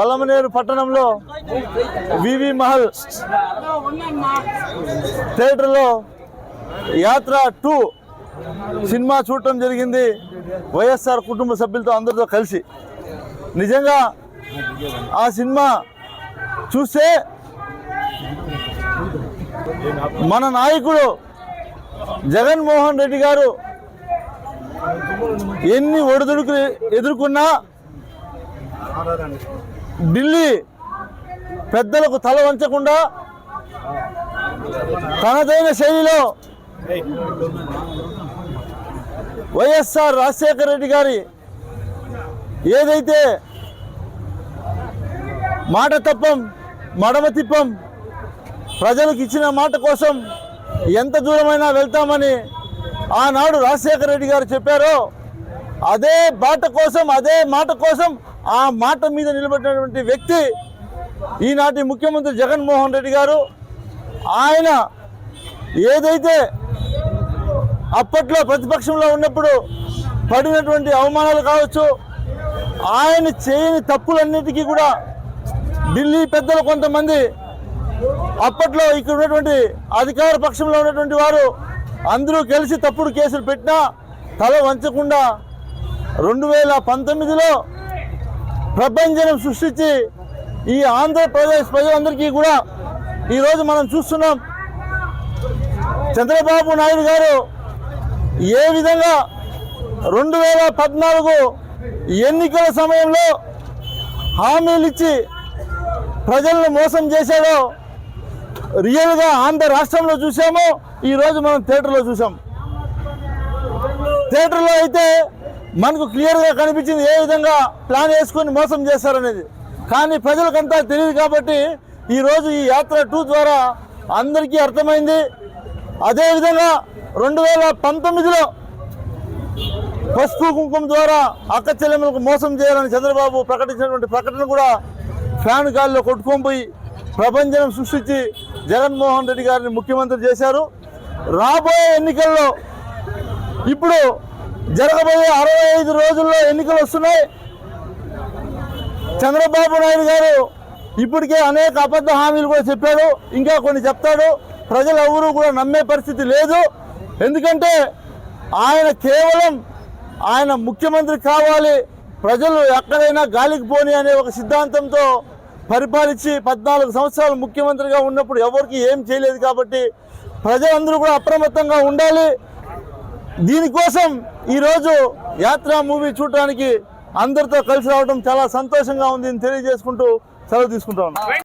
పలమనేరు పట్టణంలో వివి మహల్ థియేటర్లో యాత్ర 2 సినిమా చూడటం జరిగింది వైఎస్ఆర్ కుటుంబ సభ్యులతో అందరితో కలిసి. నిజంగా ఆ సినిమా చూస్తే మన నాయకుడు జగన్మోహన్ రెడ్డి గారు ఎన్ని ఒడిదుడుకులు ఎదుర్కొన్నా ఢిల్లీ పెద్దలకు తల వంచకుండా తనదైన శైలిలో వైఎస్ఆర్ రాజశేఖర రెడ్డి గారి ఏదైతే మాట తప్పం మడమ తిప్పం ప్రజలకు ఇచ్చిన మాట కోసం ఎంత దూరమైనా వెళ్తామని ఆనాడు రాజశేఖర రెడ్డి గారు చెప్పారో అదే బాట కోసం అదే మాట కోసం ఆ మాట మీద నిలబడినటువంటి వ్యక్తి ఈనాటి ముఖ్యమంత్రి జగన్మోహన్ రెడ్డి గారు. ఆయన ఏదైతే అప్పట్లో ప్రతిపక్షంలో ఉన్నప్పుడు పడినటువంటి అవమానాలు కావచ్చు, ఆయన చేయని తప్పులన్నిటికీ కూడా ఢిల్లీ పెద్దలు కొంతమంది అప్పట్లో ఇక్కడ ఉన్నటువంటి అధికార పక్షంలో ఉన్నటువంటి వారు అందరూ కలిసి తప్పుడు కేసులు పెట్టినా తల వంచకుండా 2019లో ప్రభంజనం సృష్టించి ఈ ఆంధ్రప్రదేశ్ ప్రజలందరికీ కూడా ఈరోజు మనం చూస్తున్నాం. చంద్రబాబు నాయుడు గారు ఏ విధంగా 2014 ఎన్నికల సమయంలో హామీలు ఇచ్చి ప్రజలను మోసం చేశాడో రియల్గా ఆంధ్ర రాష్ట్రంలో చూసామో ఈరోజు మనం థియేటర్లో చూసాం. థియేటర్లో అయితే మనకు క్లియర్గా కనిపించింది ఏ విధంగా ప్లాన్ వేసుకొని మోసం చేశారనేది. కానీ ప్రజలకంతా తెలియదు కాబట్టి ఈరోజు ఈ యాత్ర 2 ద్వారా అందరికీ అర్థమైంది. అదేవిధంగా 2019లో పసుపు కుంకుమ ద్వారా అక్క చెల్లెమ్మలకు మోసం చేయాలని చంద్రబాబు ప్రకటించినటువంటి ప్రకటన కూడా ఫ్యాన్ గాల్లో కొట్టుకొని పోయి ప్రభంజనం సృష్టించి జగన్మోహన్ రెడ్డి గారిని ముఖ్యమంత్రి చేశారు. రాబోయే ఎన్నికల్లో ఇప్పుడు జరగబోయే 65 రోజుల్లో ఎన్నికలు వస్తున్నాయి. చంద్రబాబు నాయుడు గారు ఇప్పటికే అనేక అబద్ధ హామీలు కూడా చెప్పాడు, ఇంకా కొన్ని చెప్తాడు. ప్రజలు ఎవరూ కూడా నమ్మే పరిస్థితి లేదు. ఎందుకంటే ఆయన కేవలం ఆయన ముఖ్యమంత్రి కావాలి, ప్రజలు ఎక్కడైనా గాలికి పోని అనే ఒక సిద్ధాంతంతో పరిపాలించి 14 సంవత్సరాలు ముఖ్యమంత్రిగా ఉన్నప్పుడు ఎవరికి ఏం చేయలేదు. కాబట్టి ప్రజలందరూ కూడా అప్రమత్తంగా ఉండాలి. దీనికోసం ఈరోజు యాత్ర మూవీ చూడటానికి అందరితో కలిసి రావడం చాలా సంతోషంగా ఉంది అని తెలియజేసుకుంటూ సెలవు తీసుకుంటా ఉన్నాను.